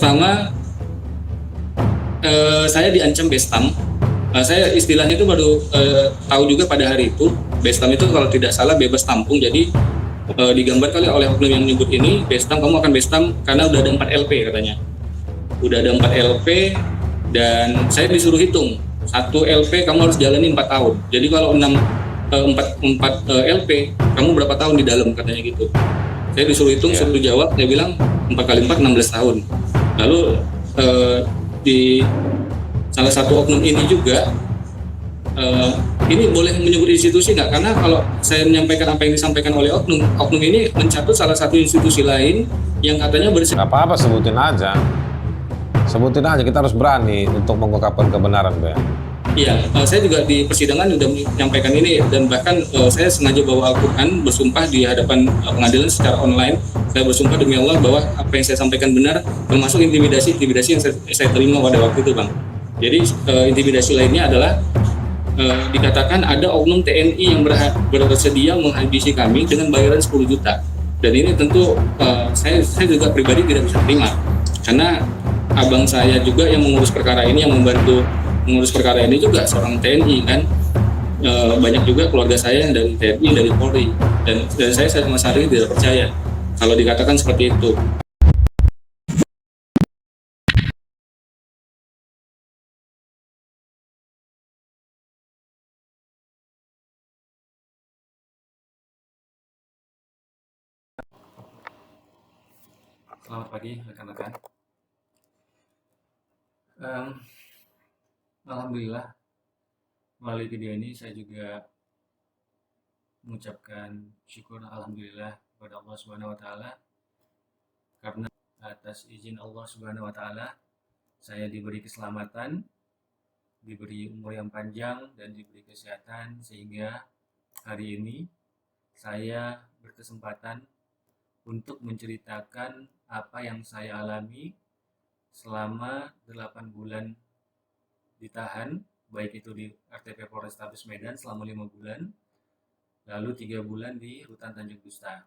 pertama saya diancam Bestam. Saya istilahnya itu baru tahu juga pada hari itu. Bestam itu kalau tidak salah bebas tampung. Jadi digambar kali oleh oknum yang menyebut ini, Bestam, kamu akan Bestam karena udah ada 4 LP katanya. Udah ada 4 LP dan saya disuruh hitung. 1 LP kamu harus jalani 4 tahun. Jadi kalau 4 LP, kamu berapa tahun di dalam katanya gitu. Saya disuruh hitung, suruh jawab, saya bilang 4 kali 4 16 tahun. Lalu di salah satu oknum ini juga ini boleh menyebut institusi nggak? Karena kalau saya menyampaikan apa yang disampaikan oleh oknum ini mencatut salah satu institusi lain yang katanya nggak apa-apa, sebutin aja, kita harus berani untuk mengungkapkan kebenaran, Be. Iya, saya juga di persidangan sudah menyampaikan ini dan bahkan saya sengaja bawa Al-Quran bersumpah di hadapan pengadilan secara online. Saya bersumpah demi Allah bahwa apa yang saya sampaikan benar, termasuk intimidasi yang saya terima pada waktu itu, Bang. Jadi intimidasi lainnya adalah dikatakan ada oknum TNI yang bersedia menghabisi kami dengan bayaran 10 juta. Dan ini tentu saya juga pribadi tidak bisa terima karena abang saya juga yang mengurus perkara ini, yang membantu mengurus perkara ini juga seorang TNI kan. Banyak juga keluarga saya yang dari TNI, dari Polri, dan saya sama sekali tidak percaya kalau dikatakan seperti itu. Selamat pagi rekan-rekan. Alhamdulillah, melalui video ini saya juga mengucapkan syukur alhamdulillah kepada Allah Subhanahu wa taala karena atas izin Allah Subhanahu wa taala saya diberi keselamatan, diberi umur yang panjang dan diberi kesehatan sehingga hari ini saya berkesempatan untuk menceritakan apa yang saya alami selama 8 bulan ditahan, baik itu di RTP Polrestabes Medan selama 5 bulan, lalu 3 bulan di Rutan Tanjung Gusta.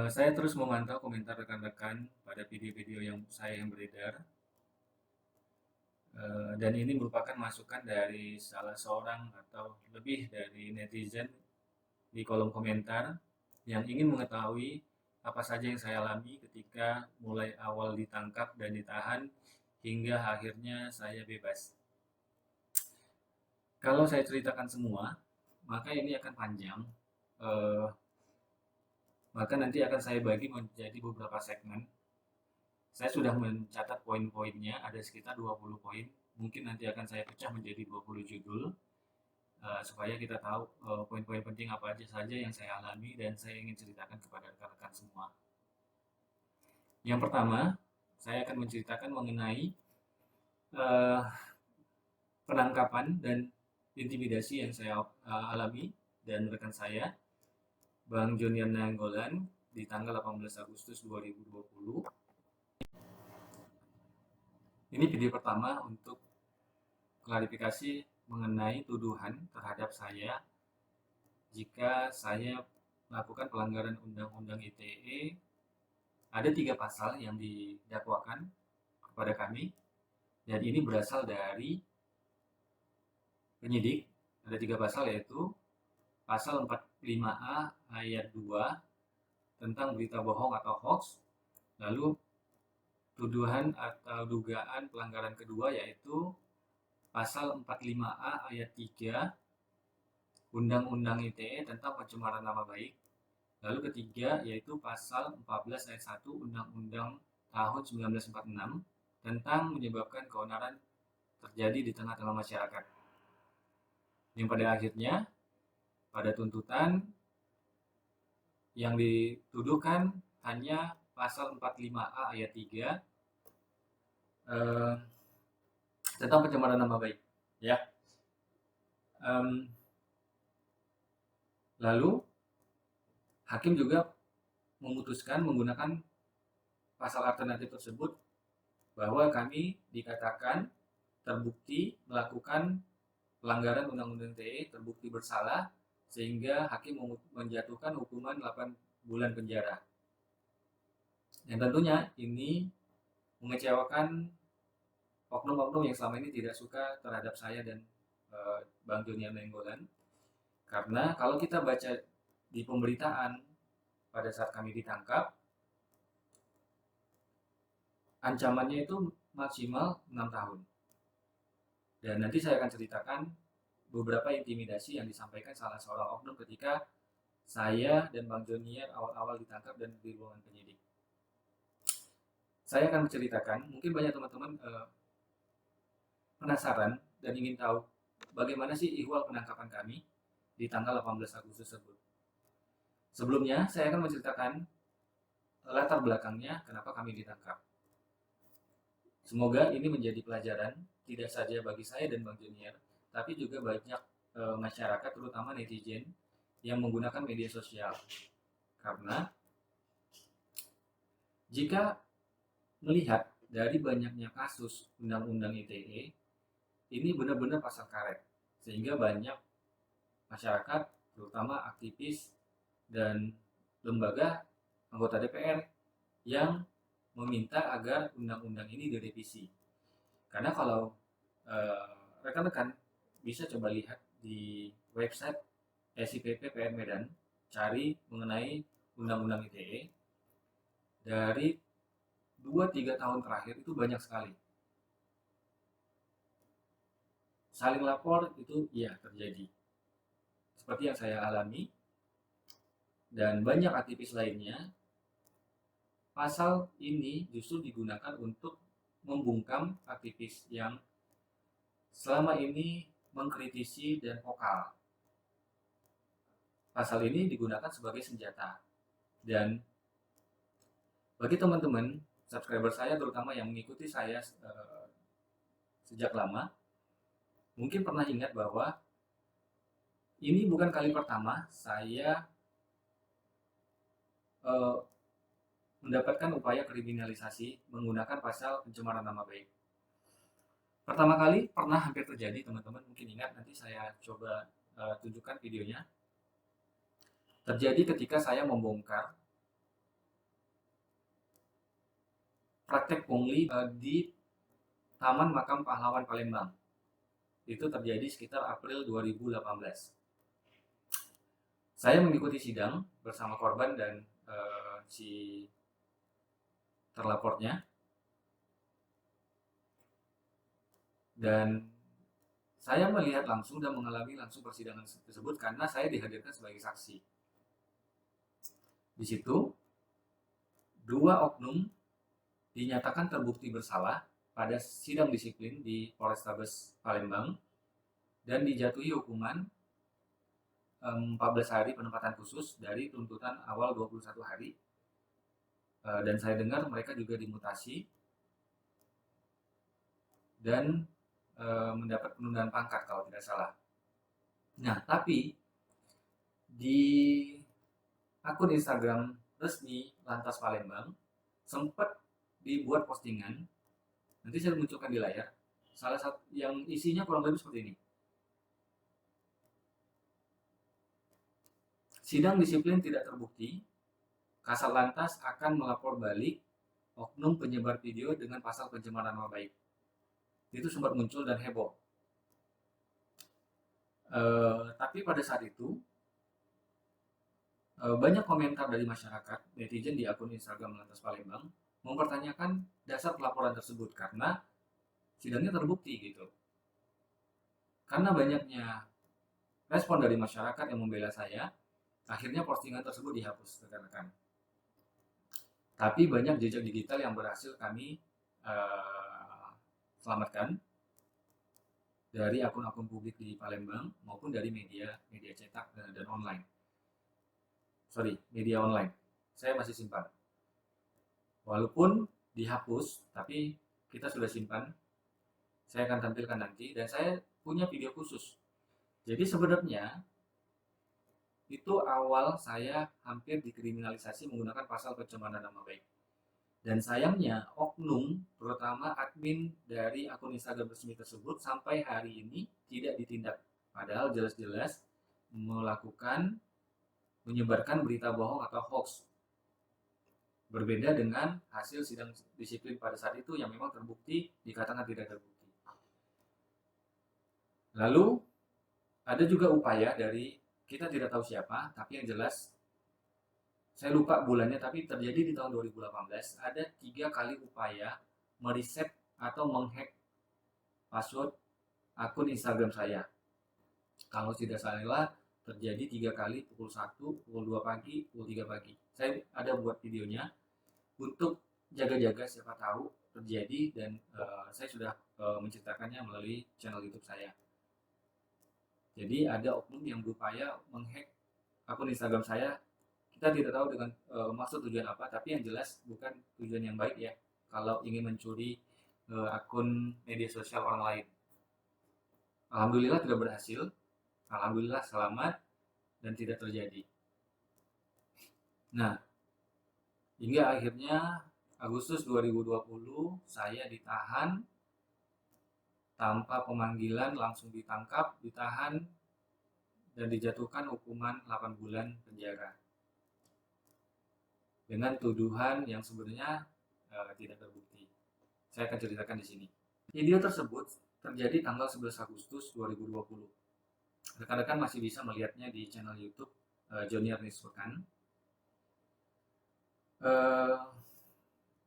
Saya terus memantau komentar rekan-rekan pada video-video yang beredar, dan ini merupakan masukan dari salah seorang atau lebih dari netizen di kolom komentar yang ingin mengetahui apa saja yang saya alami ketika mulai awal ditangkap dan ditahan hingga akhirnya saya bebas. Kalau saya ceritakan semua, maka ini akan panjang. Maka nanti akan saya bagi menjadi beberapa segmen. Saya sudah mencatat poin-poinnya, ada sekitar 20 poin. Mungkin nanti akan saya pecah menjadi 20 judul, supaya kita tahu poin-poin penting apa aja saja yang saya alami dan saya ingin ceritakan kepada rekan-rekan semua. Yang pertama, saya akan menceritakan mengenai penangkapan dan intimidasi yang saya alami dan rekan saya, Bang Jonier Nainggolan, di tanggal 18 Agustus 2020. Ini video pertama untuk klarifikasi mengenai tuduhan terhadap saya jika saya melakukan pelanggaran Undang-Undang ITE. Ada 3 pasal yang didakwakan kepada kami, dan ini berasal dari penyidik. Ada 3 pasal, yaitu pasal 45A ayat 2 tentang berita bohong atau hoax, lalu tuduhan atau dugaan pelanggaran kedua yaitu pasal 45A ayat 3 Undang-Undang ITE tentang pencemaran nama baik, lalu ketiga yaitu pasal 14 ayat 1 Undang-Undang tahun 1946 tentang menyebabkan keonaran terjadi di tengah-tengah masyarakat, yang pada akhirnya pada tuntutan yang dituduhkan hanya pasal 45A ayat 3 tentang pencemaran nama baik, ya. Lalu hakim juga memutuskan menggunakan pasal alternatif tersebut bahwa kami dikatakan terbukti melakukan pelanggaran Undang-Undang ITE, terbukti bersalah, sehingga hakim menjatuhkan hukuman 8 bulan penjara. yang tentunya ini mengecewakan oknum-oknum yang selama ini tidak suka terhadap saya dan Bang Junior Nainggolan. Karena kalau kita baca di pemberitaan pada saat kami ditangkap, ancamannya itu maksimal 6 tahun. Dan nanti saya akan ceritakan beberapa intimidasi yang disampaikan salah seorang oknum ketika saya dan Bang Junior awal-awal ditangkap dan di ruangan penyidik. Saya akan menceritakan, mungkin banyak teman-teman penasaran dan ingin tahu bagaimana sih ihwal penangkapan kami di tanggal 18 Agustus tersebut. Sebelumnya, saya akan menceritakan latar belakangnya kenapa kami ditangkap. Semoga ini menjadi pelajaran tidak saja bagi saya dan Bang Junior, tapi juga banyak masyarakat, terutama netizen yang menggunakan media sosial. Karena jika melihat dari banyaknya kasus Undang-Undang ITE, ini benar-benar pasal karet, sehingga banyak masyarakat, terutama aktivis dan lembaga anggota DPR yang meminta agar undang-undang ini direvisi. Karena kalau rekan-rekan bisa coba lihat di website SIPP PR Medan, cari mengenai Undang-Undang ITE, dari 2-3 tahun terakhir itu banyak sekali. Saling lapor itu iya terjadi. Seperti yang saya alami, dan banyak aktivis lainnya, pasal ini justru digunakan untuk membungkam aktivis yang selama ini mengkritisi dan vokal. Pasal ini digunakan sebagai senjata. Dan bagi teman-teman subscriber saya, terutama yang mengikuti saya sejak lama, mungkin pernah ingat bahwa ini bukan kali pertama saya mendapatkan upaya kriminalisasi menggunakan pasal pencemaran nama baik. Pertama kali pernah hampir terjadi, teman-teman mungkin ingat, nanti saya coba tunjukkan videonya. Terjadi ketika saya membongkar praktek pungli di Taman Makam Pahlawan Palembang. Itu terjadi sekitar April 2018. Saya mengikuti sidang bersama korban dan si terlapornya, dan saya melihat langsung dan mengalami langsung persidangan tersebut karena saya dihadirkan sebagai saksi. Di situ 2 oknum dinyatakan terbukti bersalah pada sidang disiplin di Polrestabes Palembang dan dijatuhi hukuman 14 hari penempatan khusus dari tuntutan awal 21 hari. Dan saya dengar mereka juga dimutasi dan mendapat penundaan pangkat kalau tidak salah. Nah, tapi di akun Instagram resmi Lantas Palembang sempat dibuat postingan, nanti saya munculkan di layar, salah satu yang isinya kurang lebih seperti ini. Sidang disiplin tidak terbukti, Kasat Lantas akan melapor balik oknum penyebar video dengan pasal pencemaran nama baik. Itu sempat muncul dan heboh. Tapi pada saat itu banyak komentar dari masyarakat netizen di akun Instagram Lantas Palembang mempertanyakan dasar pelaporan tersebut karena sidangnya terbukti gitu. Karena banyaknya respon dari masyarakat yang membela saya, akhirnya postingan tersebut dihapus, rekan-rekan. Tapi banyak jejak digital yang berhasil kami selamatkan dari akun-akun publik di Palembang maupun dari media cetak dan online. Media online. Saya masih simpan. Walaupun dihapus, tapi kita sudah simpan. Saya akan tampilkan nanti, dan saya punya video khusus. Jadi sebenarnya itu awal saya hampir dikriminalisasi menggunakan pasal pencemaran nama baik. Dan sayangnya oknum, terutama admin dari akun Instagram resmi tersebut sampai hari ini tidak ditindak. Padahal jelas-jelas menyebarkan berita bohong atau hoax Berbeda dengan hasil sidang disiplin pada saat itu yang memang terbukti dikatakan tidak terbukti. Lalu ada juga upaya dari kita tidak tahu siapa, tapi yang jelas saya lupa bulannya, tapi terjadi di tahun 2018 ada 3 kali upaya mereset atau menghack password akun Instagram saya. Kalau tidak salah terjadi 3 kali, pukul 1, pukul 2 pagi, pukul 3 pagi. Saya ada buat videonya untuk jaga-jaga siapa tahu terjadi, dan saya sudah menceritakannya melalui channel YouTube saya. Jadi ada oknum yang berupaya menghack akun Instagram saya. Kita tidak tahu dengan maksud tujuan apa, tapi yang jelas bukan tujuan yang baik ya. Kalau ingin mencuri akun media sosial orang lain. Alhamdulillah tidak berhasil. Alhamdulillah selamat dan tidak terjadi. Nah, hingga akhirnya Agustus 2020 saya ditahan tanpa pemanggilan, langsung ditangkap, ditahan, dan dijatuhkan hukuman 8 bulan penjara. Dengan tuduhan yang sebenarnya tidak terbukti. Saya akan ceritakan di sini. Video tersebut terjadi tanggal 11 Agustus 2020. Rekan-rekan masih bisa melihatnya di channel YouTube Joni Ernest Pekan.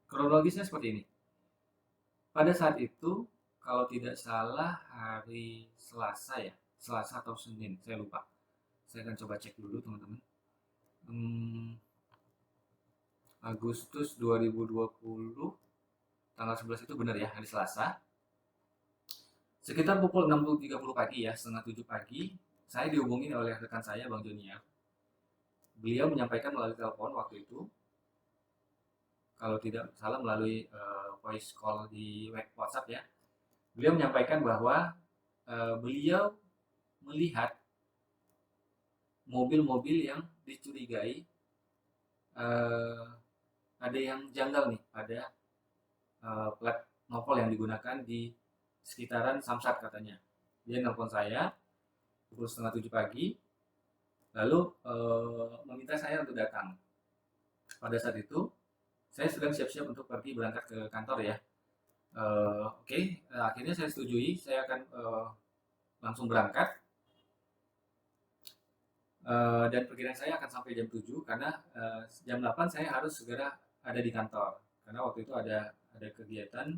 Kronologisnya seperti ini. Pada saat itu, kalau tidak salah hari Selasa ya, Selasa atau Senin, saya lupa. Saya akan coba cek dulu teman-teman. Agustus 2020, tanggal 11 itu benar ya, hari Selasa. Sekitar pukul 6.30 pagi ya, setengah 7 pagi, saya dihubungi oleh rekan saya, Bang Joniar. Beliau menyampaikan melalui telepon waktu itu, kalau tidak salah melalui voice call di WhatsApp ya. Beliau menyampaikan bahwa beliau melihat mobil-mobil yang dicurigai ada yang janggal nih pada plat nopol yang digunakan di sekitaran Samsat katanya. Dia nelpon saya pukul setengah 7 pagi, lalu meminta saya untuk datang. Pada saat itu saya sedang siap-siap untuk pergi berangkat ke kantor ya. Akhirnya saya setujui, saya akan langsung berangkat, dan perkiraan saya akan sampai jam 7 karena jam 8 saya harus segera ada di kantor karena waktu itu ada kegiatan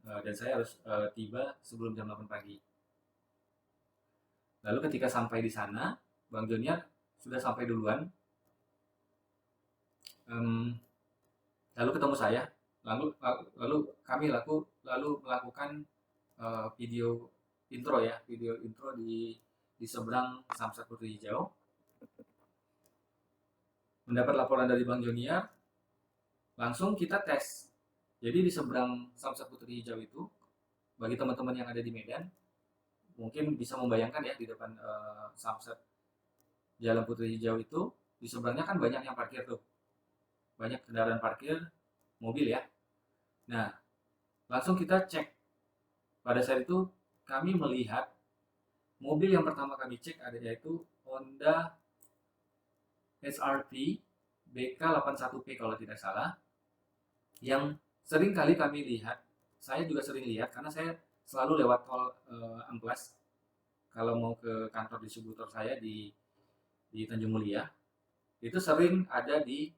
dan saya harus tiba sebelum jam 8 pagi. Lalu ketika sampai di sana, Bang Joniar sudah sampai duluan. Lalu ketemu saya. Lalu kami melakukan video intro di seberang Samsat Putri Hijau. Mendapat laporan dari Bang Joniar, langsung kita tes. Jadi di seberang Samsat Putri Hijau itu, bagi teman-teman yang ada di Medan, mungkin bisa membayangkan ya, di depan Samsat Jalan Putri Hijau itu, di seberangnya kan banyak yang parkir tuh. Banyak kendaraan parkir, mobil ya. Nah, langsung kita cek. Pada saat itu kami melihat mobil yang pertama kami cek ada yaitu Honda SRT BK81P kalau tidak salah, yang sering kali kami lihat. Saya juga sering lihat karena saya selalu lewat tol Amplas kalau mau ke kantor distributor saya di Tanjung Mulia. Itu sering ada di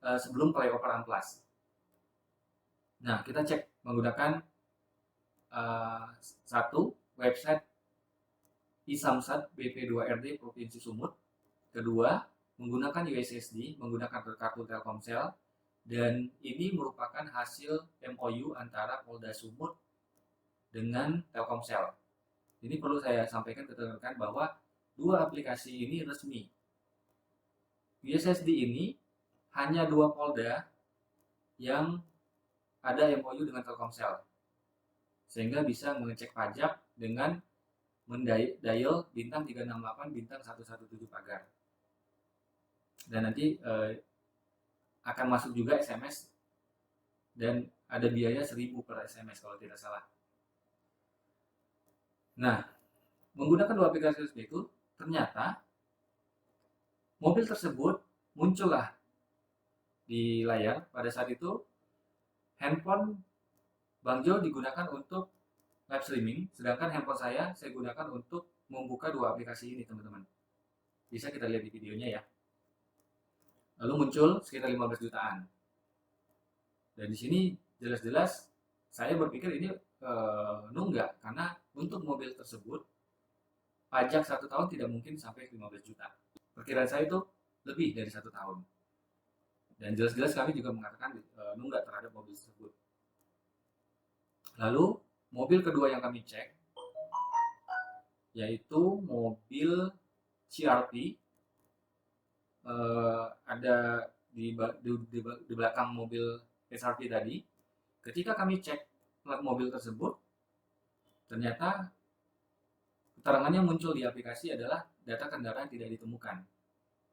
sebelum flyover Amplas. Nah, kita cek menggunakan satu, website iSamsat BP2RD Provinsi Sumut. Kedua, menggunakan USSD, menggunakan kartu Telkomsel. Dan ini merupakan hasil MOU antara Polda Sumut dengan Telkomsel. Ini perlu saya sampaikan ke rekan-rekan bahwa dua aplikasi ini resmi. USSD ini hanya 2 Polda yang ada MOU dengan Telkomsel, sehingga bisa mengecek pajak dengan mendial bintang 368 bintang 117 pagar, dan nanti akan masuk juga SMS dan ada biaya 1.000 per SMS kalau tidak salah. Nah, menggunakan dua aplikasi itu ternyata mobil tersebut muncullah di layar, pada saat itu handphone Bang Jo digunakan untuk live streaming, sedangkan handphone saya gunakan untuk membuka dua aplikasi ini, teman-teman. Bisa kita lihat di videonya ya. Lalu muncul sekitar 15 jutaan. Dan di sini jelas-jelas saya berpikir ini nunggak, karena untuk mobil tersebut pajak 1 tahun tidak mungkin sampai 15 juta. Perkiraan saya itu lebih dari 1 tahun. Dan jelas-jelas kami juga mengatakan nunggak terhadap mobil tersebut. Lalu mobil kedua yang kami cek yaitu mobil CRV. Ada di belakang mobil SRV tadi. Ketika kami cek plat mobil tersebut, ternyata keterangannya muncul di aplikasi adalah data kendaraan tidak ditemukan.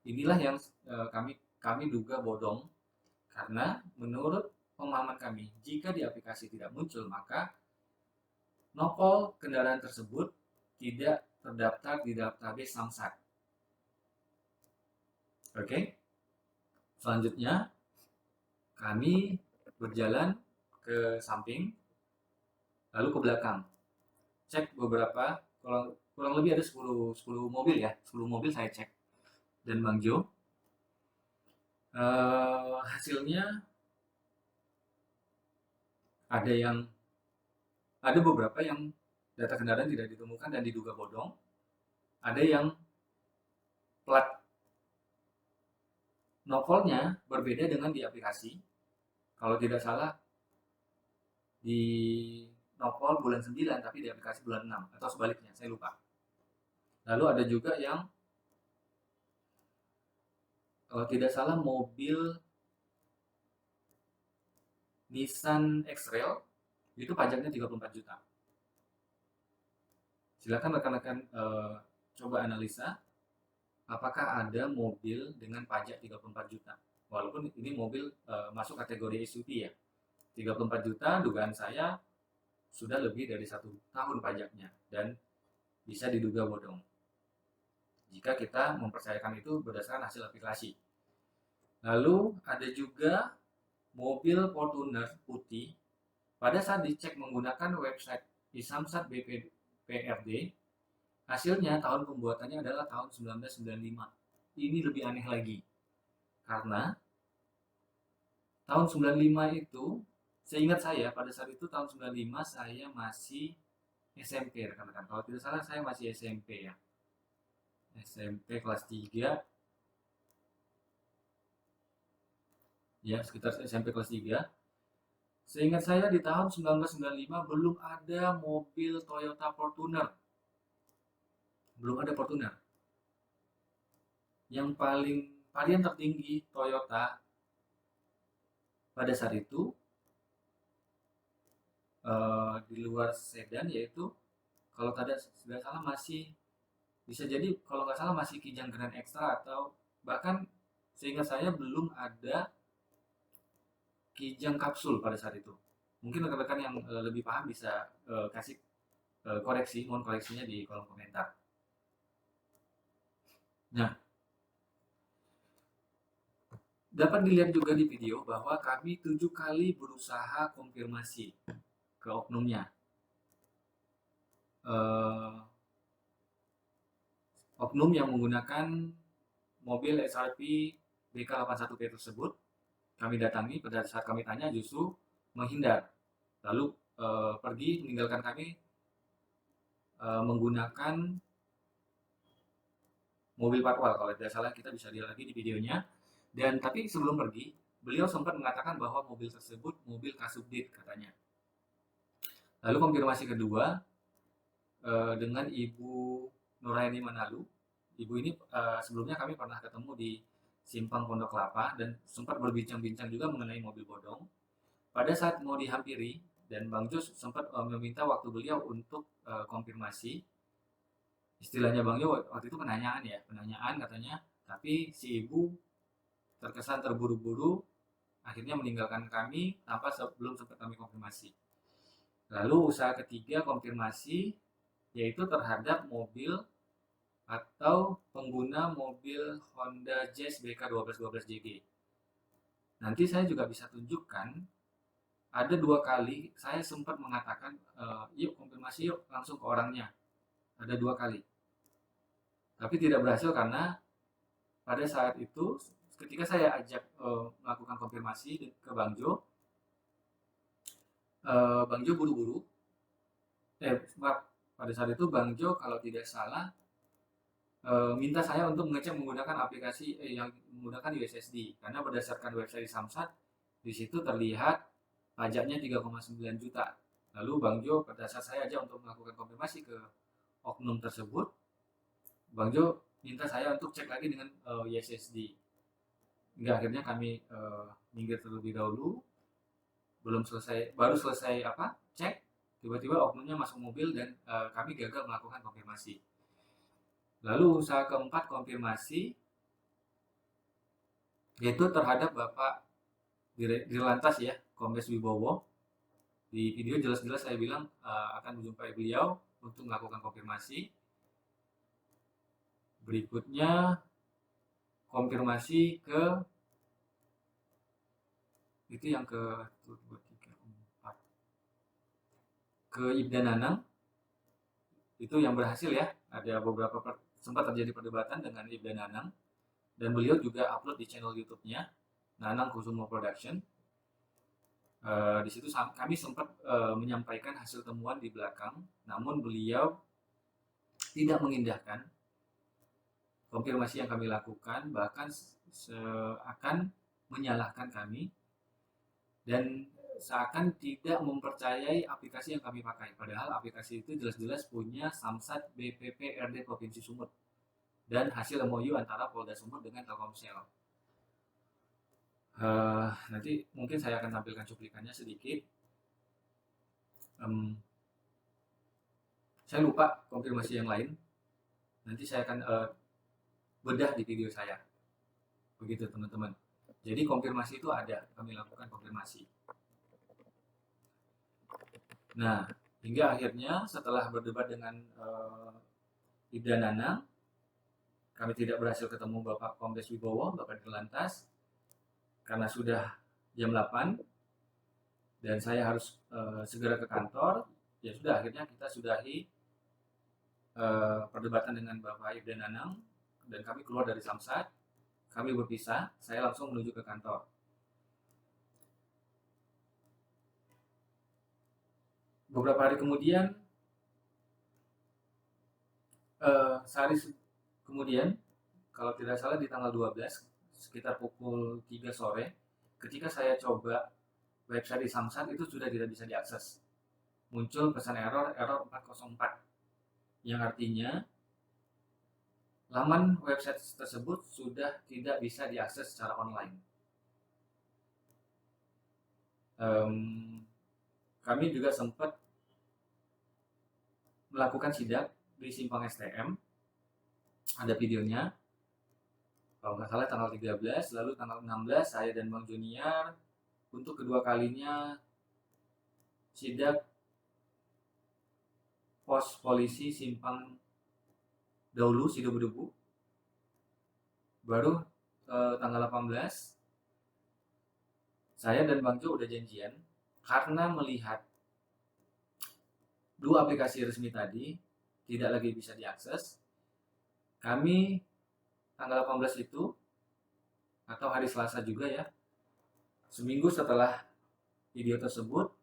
Inilah yang kami duga bodong, karena menurut pemahaman kami, jika di aplikasi tidak muncul, maka nopol kendaraan tersebut tidak terdaftar di database Samsat. Oke. Selanjutnya, kami berjalan ke samping, lalu ke belakang. Cek beberapa, kurang lebih ada 10 mobil ya, 10 mobil saya cek. Dan Bang Jo, hasilnya ada beberapa yang data kendaraan tidak ditemukan dan diduga bodong. Ada yang plat nopolnya berbeda dengan di aplikasi. Kalau tidak salah di nopol bulan 9 tapi di aplikasi bulan 6 atau sebaliknya, saya lupa. Lalu ada juga yang kalau tidak salah mobil Nissan X-Trail itu pajaknya 34 juta. Silakan rekan-rekan coba analisa apakah ada mobil dengan pajak 34 juta. Walaupun ini mobil masuk kategori SUV ya. 34 juta dugaan saya sudah lebih dari 1 tahun pajaknya dan bisa diduga bodong. Jika kita mempercayakan itu berdasarkan hasil aplikasi. Lalu ada juga mobil Fortuner putih. Pada saat dicek menggunakan website Isamsat BPPRD, hasilnya tahun pembuatannya adalah tahun 1995. Ini lebih aneh lagi. Karena tahun 95 itu, seingat saya pada saat itu tahun 95 saya masih SMP, rekan-rekan. Kalau tidak salah saya masih SMP ya. SMP kelas 3. Ya, sekitar SMP kelas 3. Seingat saya di tahun 1995 belum ada mobil Toyota Fortuner. Belum ada Fortuner. Yang varian tertinggi Toyota pada saat itu di luar sedan yaitu kalau tidak salah masih bisa jadi kalau nggak salah masih Kijang Grand Extra atau bahkan seingat saya belum ada Kijang Kapsul pada saat itu. Mungkin rekan-rekan yang lebih paham bisa kasih koreksi, mohon koreksinya di kolom komentar. Nah, dapat dilihat juga di video bahwa kami 7 kali berusaha konfirmasi ke oknumnya. Oknum yang menggunakan mobil SRP BK81P tersebut kami datangi, pada saat kami tanya justru menghindar. Lalu pergi meninggalkan kami menggunakan mobil patwal. Kalau tidak salah kita bisa lihat lagi di videonya. Dan tapi sebelum pergi, beliau sempat mengatakan bahwa mobil tersebut mobil Kasubdit katanya. Lalu konfirmasi kedua dengan Ibu Nuraini Manalu. Ibu ini sebelumnya kami pernah ketemu di Simpang Pondok Kelapa dan sempat berbincang-bincang juga mengenai mobil bodong. Pada saat mau dihampiri dan Bang Jos sempat meminta waktu beliau untuk konfirmasi. Istilahnya Bang Jo waktu itu penanyaan katanya, tapi si ibu terkesan terburu-buru akhirnya meninggalkan kami tanpa sebelum sempat kami konfirmasi. Lalu usaha ketiga konfirmasi yaitu terhadap mobil atau pengguna mobil Honda Jazz BK1212JG. Nanti saya juga bisa tunjukkan ada 2 kali saya sempat mengatakan yuk konfirmasi yuk langsung ke orangnya. Ada 2 kali. Tapi tidak berhasil karena pada saat itu ketika saya ajak melakukan konfirmasi ke Bang Jo, Bang Jo buru-buru. Maaf, pada saat itu Bang Jo kalau tidak salah minta saya untuk mengecek menggunakan aplikasi yang menggunakan USSD karena berdasarkan website Samsat di situ terlihat pajaknya 3,9 juta. Lalu Bang Jo pada saat saya ajak untuk melakukan konfirmasi ke oknum tersebut, Bang Jo minta saya untuk cek lagi dengan USSD. Hingga akhirnya kami minggir terlebih dahulu, baru selesai cek, tiba-tiba oknumnya masuk mobil dan kami gagal melakukan konfirmasi. Lalu usaha keempat konfirmasi yaitu terhadap Bapak Dirlantas ya, Kombes Wibowo. Di video jelas-jelas saya bilang akan menjumpai beliau untuk melakukan konfirmasi. Berikutnya konfirmasi ke itu yang ke 2, 3, 4 ke Ibda Nanang. Itu yang berhasil ya. Ada beberapa sempat terjadi perdebatan dengan Ibda Nanang dan beliau juga upload di channel YouTube-nya Nanang Kusumo Production. Di situ kami sempat menyampaikan hasil temuan di belakang, namun beliau tidak mengindahkan konfirmasi yang kami lakukan, bahkan seakan menyalahkan kami dan seakan tidak mempercayai aplikasi yang kami pakai. Padahal aplikasi itu jelas-jelas punya Samsat BPP RD Provinsi Sumut dan hasil MOU antara Polda Sumut dengan Telkomsel. Nanti mungkin saya akan tampilkan cuplikannya sedikit. Saya lupa konfirmasi yang lain. Nanti saya akan bedah di video saya. Begitu teman-teman. Jadi konfirmasi itu ada, kami lakukan konfirmasi. Nah, hingga akhirnya setelah berdebat dengan Ibda Nanang, kami tidak berhasil ketemu Bapak Kombes Wibowo, Bapak Dirlantas, karena sudah jam 8 dan saya harus segera ke kantor. Ya sudah, akhirnya kita sudahi perdebatan dengan Bapak Ibda Nanang dan kami keluar dari Samsat. Kami berpisah, saya langsung menuju ke kantor. Beberapa hari kemudian, sehari kemudian, kalau tidak salah di tanggal 12, sekitar pukul 3 sore, ketika saya coba website di Samsat itu sudah tidak bisa diakses. Muncul pesan error 404, yang artinya laman website tersebut sudah tidak bisa diakses secara online. Kami juga sempat melakukan sidak di Simpang STM. Ada videonya. Kalau nggak salah tanggal 13, lalu tanggal 16 saya dan Bang Junior untuk kedua kalinya sidak pos polisi Simpang Daulu Sidoberdebu. Baru tanggal 18 saya dan Bang Jo udah janjian karena melihat dua aplikasi resmi tadi tidak lagi bisa diakses. Kami tanggal 18 itu atau hari Selasa juga ya, seminggu setelah video tersebut,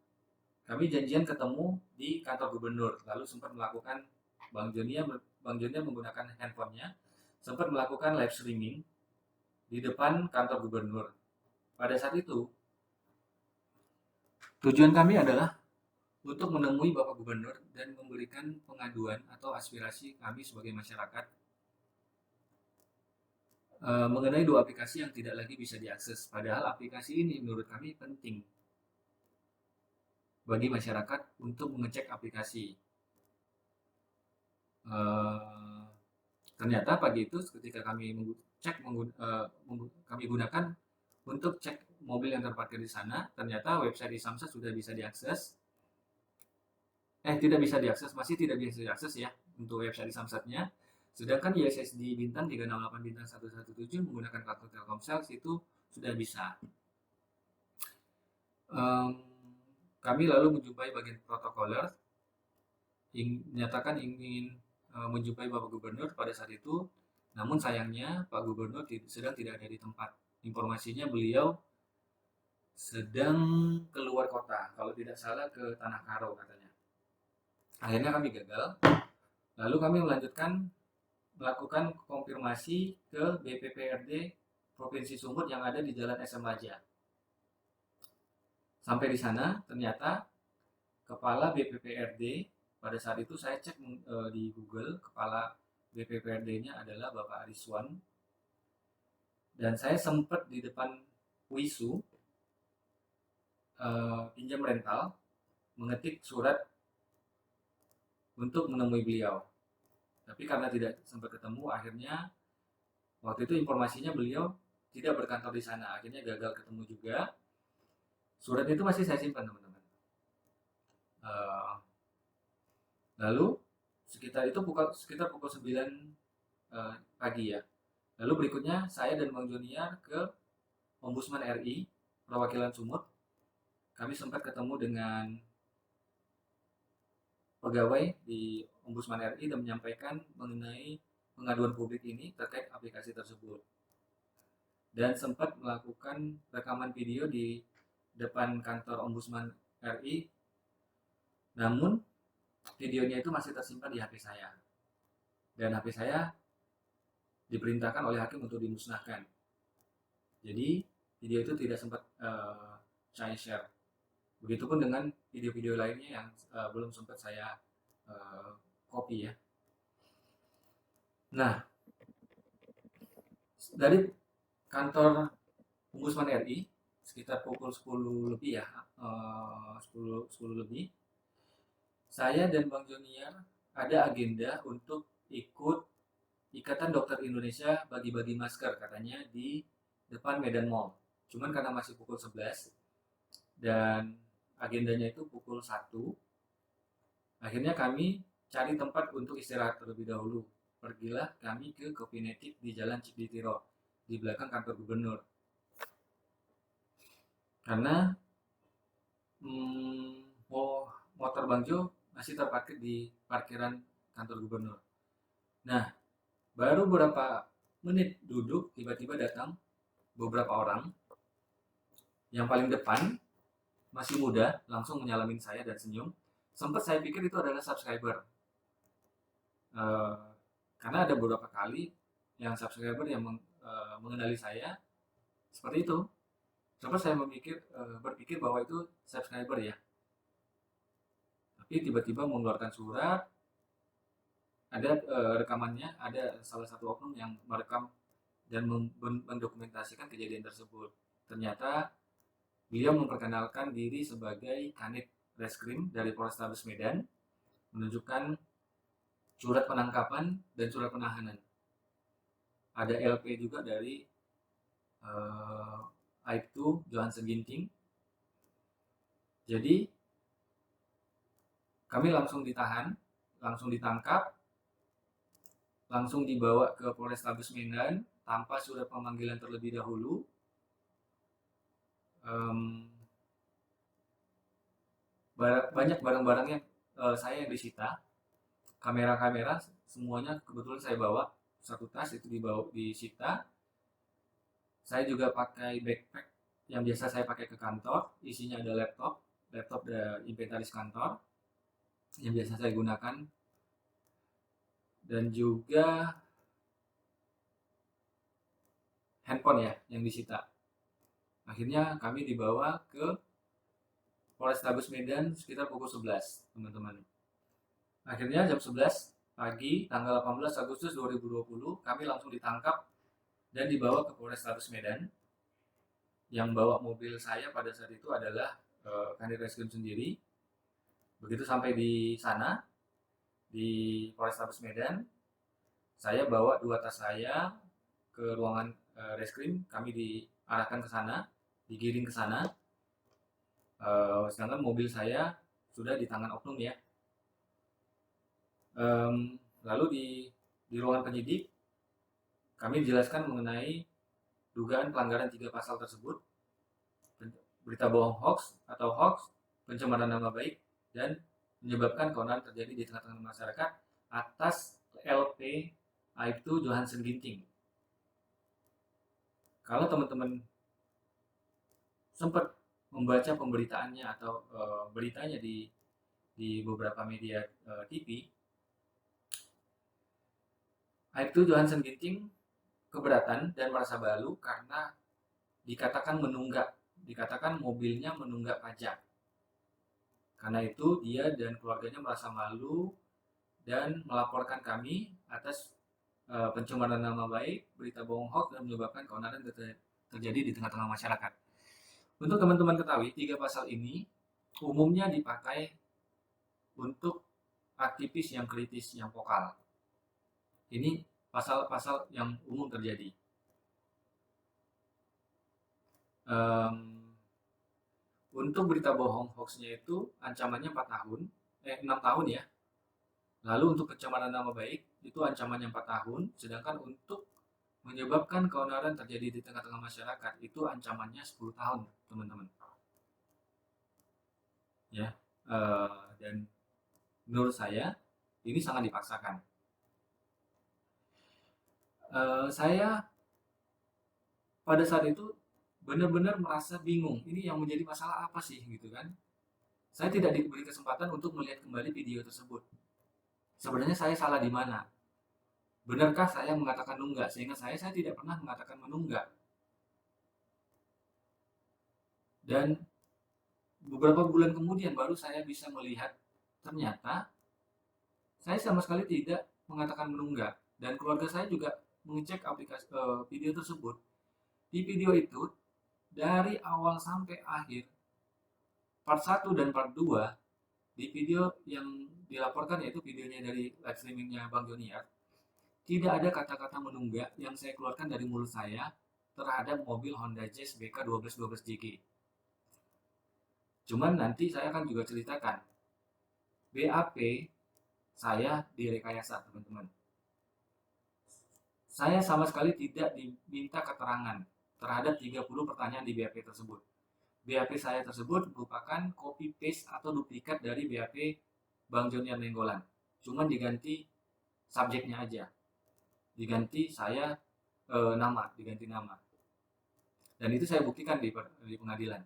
kami janjian ketemu di kantor gubernur. Lalu sempat melakukan Bang Junior menggunakan handphonenya sempat melakukan live streaming di depan kantor gubernur. Pada saat itu, tujuan kami adalah untuk menemui Bapak Gubernur dan memberikan pengaduan atau aspirasi kami sebagai masyarakat mengenai dua aplikasi yang tidak lagi bisa diakses. Padahal aplikasi ini menurut kami penting bagi masyarakat untuk mengecek aplikasi. Ternyata pagi itu ketika kami kami gunakan untuk cek mobil yang terparkir di sana, ternyata website di Samsat sudah bisa diakses. Tidak bisa diakses, masih tidak bisa diakses ya untuk website di Samsatnya. Sedangkan USSD bintang 368 bintang 117 menggunakan kartu Telkomsel itu sudah bisa. Em, Kami lalu menjumpai bagian protokoler, menyatakan ingin menjumpai Bapak Gubernur pada saat itu, namun sayangnya Pak Gubernur sedang tidak ada di tempat. Informasinya beliau sedang keluar kota, kalau tidak salah ke Tanah Karo katanya. Akhirnya kami gagal, lalu kami melakukan konfirmasi ke BPPRD Provinsi Sumut yang ada di Jalan SM Raja. Sampai di sana, ternyata kepala BPPRD pada saat itu saya cek di Google, kepala BPPRD-nya adalah Bapak Ariswan, dan saya sempat di depan Wisu pinjam rental mengetik surat untuk menemui beliau. Tapi karena tidak sempat ketemu, akhirnya waktu itu informasinya beliau tidak berkantor di sana. Akhirnya gagal ketemu juga. Surat itu masih saya simpan, teman-teman. Uh, Lalu sekitar pukul 9 pagi ya. Lalu berikutnya saya dan Bang Joniar ke Ombudsman RI perwakilan Sumut. Kami sempat ketemu dengan pegawai di Ombudsman RI dan menyampaikan mengenai pengaduan publik ini terkait aplikasi tersebut. Dan sempat melakukan rekaman video di depan kantor Ombudsman RI. Namun videonya itu masih tersimpan di HP saya. Dan HP saya diperintahkan oleh hakim untuk dimusnahkan. Jadi video itu tidak sempat saya share. Begitupun dengan video-video lainnya yang belum sempat saya copy ya. Nah, dari kantor Ombudsman RI sekitar pukul 10 lebih ya, 10 lebih, saya dan Bang Joniar ada agenda untuk ikut Ikatan Dokter Indonesia bagi-bagi masker katanya di depan Medan Mall. Cuman karena masih pukul 11 dan agendanya itu pukul 1, akhirnya kami cari tempat untuk istirahat terlebih dahulu. Pergilah kami ke Kopinetik di Jalan Cikditiro, di belakang kantor gubernur. Karena motor Bang Jo masih terparkir di parkiran kantor gubernur. Nah, baru beberapa menit duduk, tiba-tiba datang beberapa orang. Yang paling depan masih muda, langsung menyalamin saya dan senyum. Sempat saya pikir itu adalah subscriber. Karena ada beberapa kali yang subscriber yang mengenali saya seperti itu. Sempat saya berpikir bahwa itu subscriber ya. Tapi tiba-tiba mengeluarkan surat, ada rekamannya, ada salah satu oknum yang merekam dan mendokumentasikan kejadian tersebut. Ternyata beliau memperkenalkan diri sebagai Kanit Reskrim dari Polrestabes Medan, menunjukkan surat penangkapan dan surat penahanan. Ada LP juga dari Aibtu Johansen Ginting. Jadi kami langsung ditahan, langsung ditangkap, langsung dibawa ke Polrestabes Medan tanpa surat pemanggilan terlebih dahulu. Banyak barang-barangnya saya yang disita. Kamera-kamera semuanya kebetulan saya bawa, satu tas itu disita. Saya juga pakai backpack yang biasa saya pakai ke kantor, isinya ada laptop dan inventaris kantor yang biasa saya gunakan, dan juga handphone ya yang disita. Akhirnya kami dibawa ke Polrestabes Medan sekitar pukul 11, teman-teman. Akhirnya jam 11 pagi tanggal 18 Agustus 2020 kami langsung ditangkap dan dibawa ke Polrestabes Medan. Yang bawa mobil saya pada saat itu adalah Kanit Reskrim sendiri. Begitu sampai di sana di Polrestabes Medan, saya bawa 2 tas saya ke ruangan reskrim. Kami diarahkan ke sana, digiring ke sana. Sedangkan mobil saya sudah di tangan oknum ya. Lalu di ruangan penyidik kami dijelaskan mengenai dugaan pelanggaran 3 pasal tersebut. berita bohong hoax atau hoax, pencemaran nama baik, dan menyebabkan keonaran terjadi di tengah-tengah masyarakat atas LP Aibtu Johansen Ginting. Kalau teman-teman sempat membaca pemberitaannya atau beritanya di beberapa media TV, Aibtu Johansen Ginting keberatan dan merasa malu karena dikatakan menunggak, dikatakan mobilnya menunggak pajak. Karena itu dia dan keluarganya merasa malu dan melaporkan kami atas pencemaran nama baik, berita bohong hoax, dan menyebabkan keonaran terjadi di tengah-tengah masyarakat. Untuk teman-teman ketahui, 3 pasal ini umumnya dipakai untuk aktivis yang kritis, yang vokal. Ini pasal-pasal yang umum terjadi. Untuk berita bohong hoaxnya itu ancamannya 6 tahun ya. Lalu untuk pencemaran nama baik itu ancamannya 4 tahun, sedangkan untuk menyebabkan keonaran terjadi di tengah-tengah masyarakat itu ancamannya 10 tahun, teman-teman. Ya, dan menurut saya ini sangat dipaksakan. Saya pada saat itu benar-benar merasa bingung, ini yang menjadi masalah apa sih gitu kan. Saya tidak diberi kesempatan untuk melihat kembali video tersebut. Sebenarnya saya salah di mana? Benarkah saya mengatakan nunggak? Sehingga saya tidak pernah mengatakan menunggak. Dan beberapa bulan kemudian baru saya bisa melihat ternyata saya sama sekali tidak mengatakan menunggak. Dan keluarga saya juga mengecek aplikasi video tersebut. Di video itu dari awal sampai akhir, part 1 dan part 2, di video yang dilaporkan yaitu videonya dari live streamingnya Bang Joniar, tidak ada kata-kata menunggak yang saya keluarkan dari mulut saya terhadap mobil Honda Jazz BK 1212 JG. Cuman nanti saya akan juga ceritakan BAP saya direkayasa, teman-teman. Saya sama sekali tidak diminta keterangan terhadap 30 pertanyaan di BAP tersebut. BAP saya tersebut merupakan copy paste atau duplikat dari BAP Bang Joniar Nainggolan. Cuman diganti subjeknya aja. Diganti saya diganti nama. Dan itu saya buktikan di pengadilan.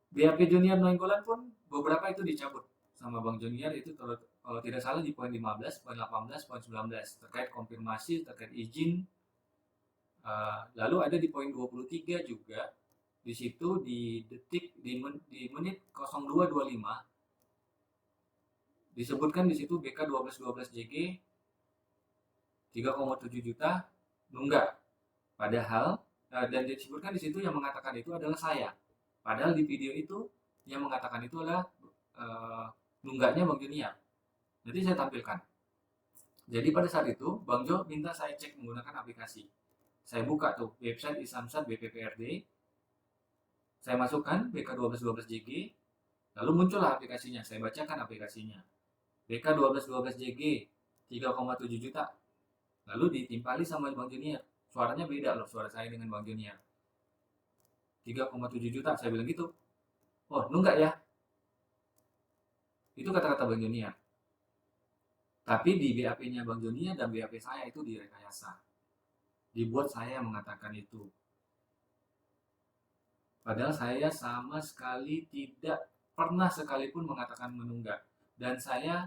BAP Joniar Nainggolan pun beberapa itu dicabut sama Bang Joniar, itu kalau tidak salah di poin 15, poin 18, poin 19 terkait konfirmasi, terkait izin. Lalu ada di poin 23 juga. Di situ di menit 02.25 disebutkan di situ BK 1212 JG 3,7 juta nunggak. Padahal dan disebutkan di situ yang mengatakan itu adalah saya. Padahal di video itu yang mengatakan itu adalah nunggaknya Bang Joniar. Nanti saya tampilkan. Jadi pada saat itu Bang Jo minta saya cek menggunakan aplikasi. Saya buka tuh website Isamsat BPPRD. Saya masukkan BK 1212 JG. Lalu muncullah aplikasinya. Saya bacakan aplikasinya. BK 1212 JG 3,7 juta. Lalu ditimpali sama Bang Joniar. Suaranya beda loh, suara saya dengan Bang Joniar. 3,7 juta, saya bilang gitu. Oh, nunggak ya? Itu kata-kata Bang Joniar. Tapi di BAP-nya Bang Joniar dan BAP saya itu direkayasa. Dibuat saya mengatakan itu. Padahal saya sama sekali tidak pernah sekalipun mengatakan menunggak. Dan saya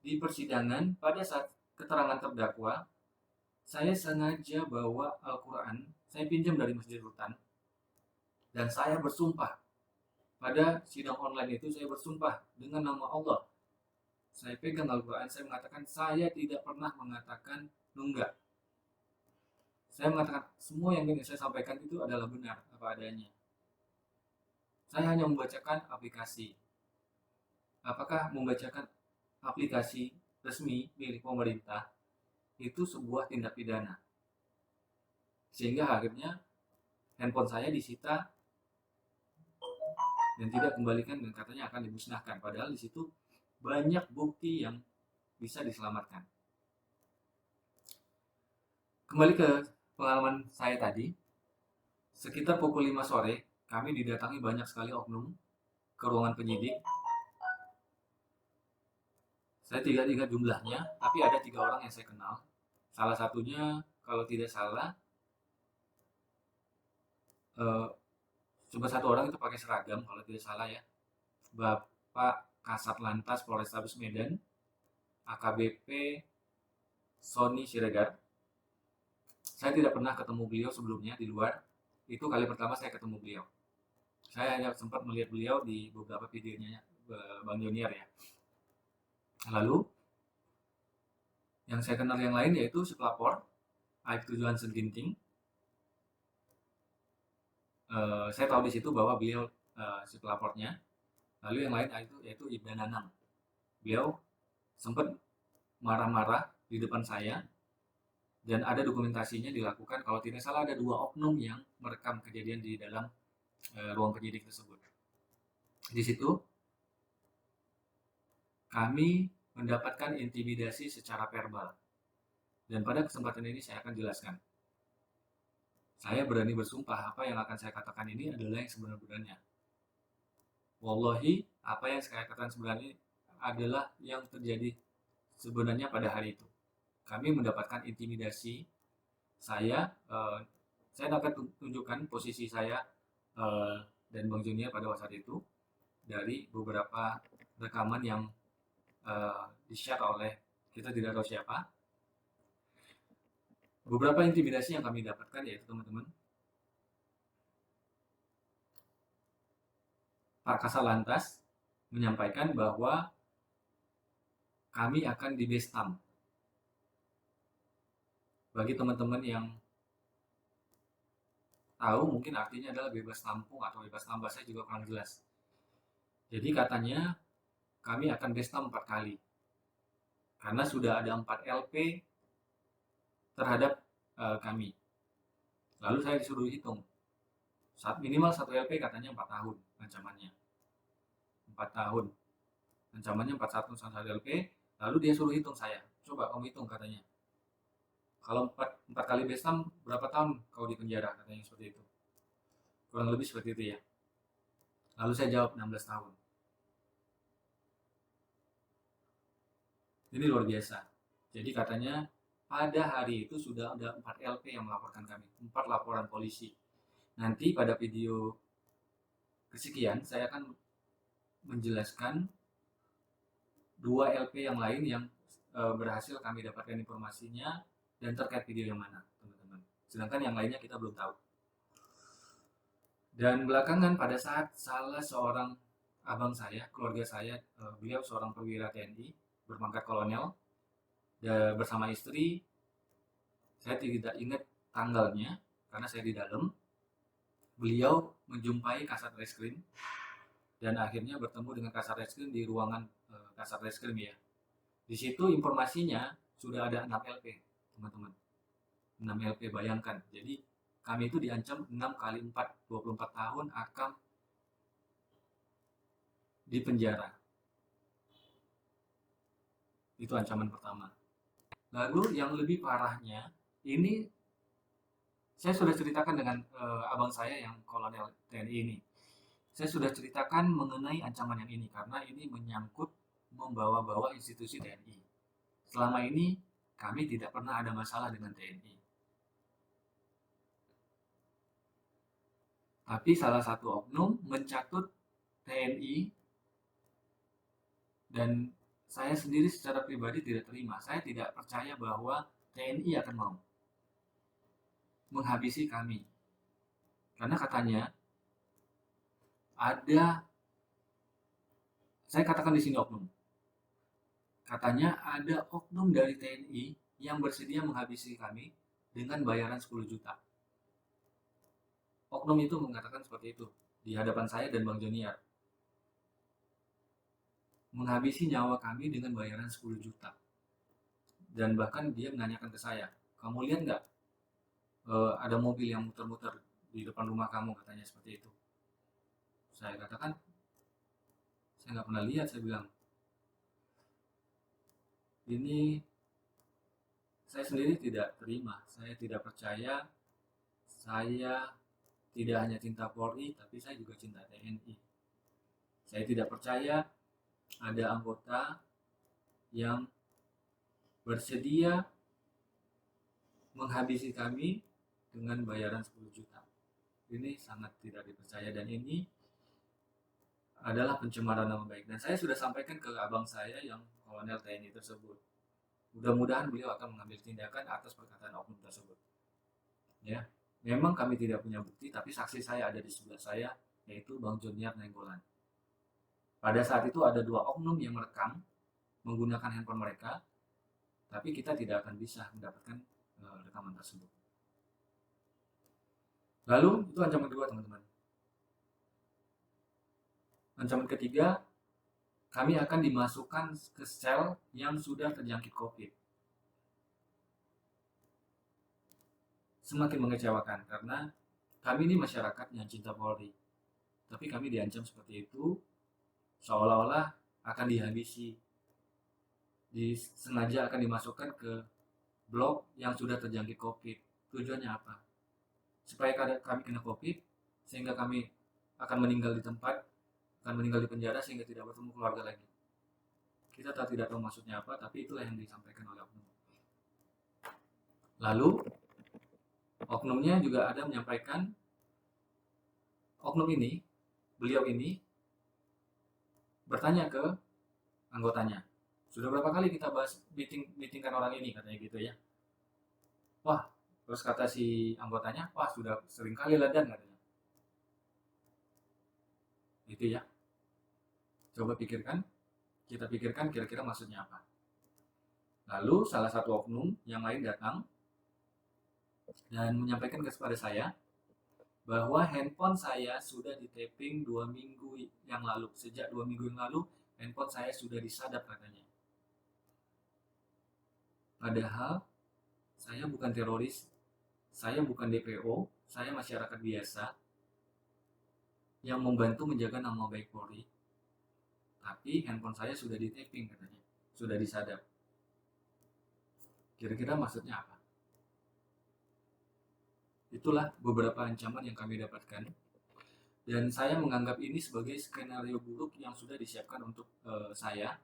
di persidangan pada saat keterangan terdakwa, saya sengaja bawa Al-Quran, saya pinjam dari Masjid Rutan, dan saya bersumpah. Pada sidang online itu saya bersumpah dengan nama Allah. Saya pegang Al-Quran, saya mengatakan saya tidak pernah mengatakan nunggak. Saya mengatakan semua yang ingin saya sampaikan itu adalah benar apa adanya. Saya hanya membacakan aplikasi. Apakah membacakan aplikasi resmi milik pemerintah itu sebuah tindak pidana? Sehingga akhirnya handphone saya disita dan tidak kembalikan dan katanya akan dimusnahkan. Padahal di situ banyak bukti yang bisa diselamatkan. Kembali ke pengalaman saya tadi, sekitar pukul 5 sore kami didatangi banyak sekali oknum ke ruangan penyidik. Saya tidak ingat jumlahnya, tapi ada 3 orang yang saya kenal. Salah satunya, kalau tidak salah, eh, cuma 1 orang itu pakai seragam, kalau tidak salah ya. Bapak Kasat Lantas Polrestabes Medan, AKBP Sony Siregar. Saya tidak pernah ketemu beliau sebelumnya di luar. Itu kali pertama saya ketemu beliau. Saya hanya sempat melihat beliau di beberapa videonya Bang Jonier ya. Lalu yang saya kenal yang lain yaitu si pelapor Aibtu Johansen Ginting. Saya tahu di situ bahwa beliau si pelapornya. Lalu yang lain yaitu Ibda Nanang. Beliau sempat marah-marah di depan saya, dan ada dokumentasinya dilakukan, kalau tidak salah ada 2 oknum yang merekam kejadian di dalam ruang penyidik tersebut. Di situ kami mendapatkan intimidasi secara verbal, dan pada kesempatan ini saya akan jelaskan. Saya berani bersumpah apa yang akan saya katakan ini adalah yang sebenarnya. Wallahi, apa yang saya katakan sebenarnya adalah yang terjadi sebenarnya pada hari itu. Kami mendapatkan intimidasi. Saya dapat tunjukkan posisi saya dan Bang Junior pada saat itu dari beberapa rekaman yang di-share oleh kita tidak tahu siapa. Beberapa intimidasi yang kami dapatkan yaitu teman-teman, Pak Kasat Lantas menyampaikan bahwa kami akan di bestam. Bagi teman-teman yang tahu mungkin artinya adalah bebas tampung atau bebas tambah, saya juga kurang jelas. Jadi katanya kami akan bestam 4 kali. Karena sudah ada 4 LP terhadap kami. Lalu saya disuruh hitung. Minimal 1 LP katanya 4 tahun ancamannya. 4 tahun. Ancamannya 41 LP. Lalu dia suruh hitung saya. Coba kamu hitung katanya. Kalau 4 kali bestam berapa tahun kau di penjara, katanya seperti itu. Kurang lebih seperti itu ya. Lalu saya jawab 16 tahun. Ini luar biasa. Jadi katanya pada hari itu sudah ada 4 LP yang melaporkan kami. 4 laporan polisi. Nanti pada video kesekian saya akan menjelaskan 2 LP yang lain yang berhasil kami dapatkan informasinya dan terkait video yang mana, teman-teman. Sedangkan yang lainnya kita belum tahu. Dan belakangan pada saat salah seorang abang saya, keluarga saya, beliau seorang perwira TNI berpangkat kolonel, bersama istri, saya tidak ingat tanggalnya karena saya di dalam. Beliau menjumpai Kasat Reskrim dan akhirnya bertemu dengan Kasat Reskrim di ruangan Kasat Reskrim ya. Di situ informasinya sudah ada 6 LP, teman-teman. 6 LP, bayangkan. Jadi kami itu diancam 6 kali 4, 24 tahun akan di penjara. Itu ancaman pertama. Lalu yang lebih parahnya, ini saya sudah ceritakan dengan abang saya yang kolonel TNI ini. Saya sudah ceritakan mengenai ancaman yang ini karena ini menyangkut membawa-bawa institusi TNI. Selama ini kami tidak pernah ada masalah dengan TNI. Tapi salah satu oknum mencatut TNI dan saya sendiri secara pribadi tidak terima. Saya tidak percaya bahwa TNI akan mau menghabisi kami. Karena katanya ada, saya katakan di sini oknum. Katanya ada oknum dari TNI yang bersedia menghabisi kami dengan bayaran 10 juta. Oknum itu mengatakan seperti itu di hadapan saya dan Bang Jonier. Menghabisi nyawa kami dengan bayaran 10 juta. Dan bahkan dia menanyakan ke saya, kamu lihat nggak ada mobil yang muter-muter di depan rumah kamu, katanya seperti itu. Saya katakan, saya nggak pernah lihat, saya bilang. Ini saya sendiri tidak terima, saya tidak percaya, saya tidak hanya cinta Polri, tapi saya juga cinta TNI. Saya tidak percaya ada anggota yang bersedia menghabisi kami dengan bayaran 10 juta. Ini sangat tidak dipercaya dan ini adalah pencemaran nama baik. Dan saya sudah sampaikan ke abang saya yang kolonel TNI tersebut. Mudah-mudahan beliau akan mengambil tindakan atas perkataan oknum tersebut. Ya, memang kami tidak punya bukti, tapi saksi saya ada di sebelah saya, yaitu Bang Joniar Nainggolan. Pada saat itu ada 2 oknum yang merekam menggunakan handphone mereka, tapi kita tidak akan bisa mendapatkan rekaman tersebut. Lalu itu ancaman kedua, teman-teman. Ancaman ketiga, kami akan dimasukkan ke sel yang sudah terjangkit COVID. Semakin mengecewakan karena kami ini masyarakat yang cinta Polri, tapi kami diancam seperti itu, seolah-olah akan dihabisi, sengaja akan dimasukkan ke blok yang sudah terjangkit COVID. Tujuannya apa? Supaya kami kena COVID, sehingga kami akan meninggal di tempat, akan meninggal di penjara, sehingga tidak bertemu keluarga lagi. Kita tidak tahu maksudnya apa, tapi itulah yang disampaikan oleh oknum. Lalu oknumnya juga ada menyampaikan, beliau ini bertanya ke anggotanya, sudah berapa kali kita bahas meetingkan orang ini, katanya gitu ya. Wah, terus kata si anggotanya, wah sudah sering kali ladan, katanya. Itu ya. Coba kita pikirkan kira-kira maksudnya apa. Lalu salah satu oknum yang lain datang dan menyampaikan kepada saya bahwa handphone saya sudah di-tapping 2 minggu yang lalu. Sejak 2 minggu yang lalu, handphone saya sudah disadap, katanya. Padahal saya bukan teroris, saya bukan DPO, saya masyarakat biasa yang membantu menjaga nama baik Polri. Tapi handphone saya sudah di-tapping, katanya, sudah disadap. Kira-kira maksudnya apa? Itulah beberapa ancaman yang kami dapatkan. Dan saya menganggap ini sebagai skenario buruk yang sudah disiapkan untuk saya,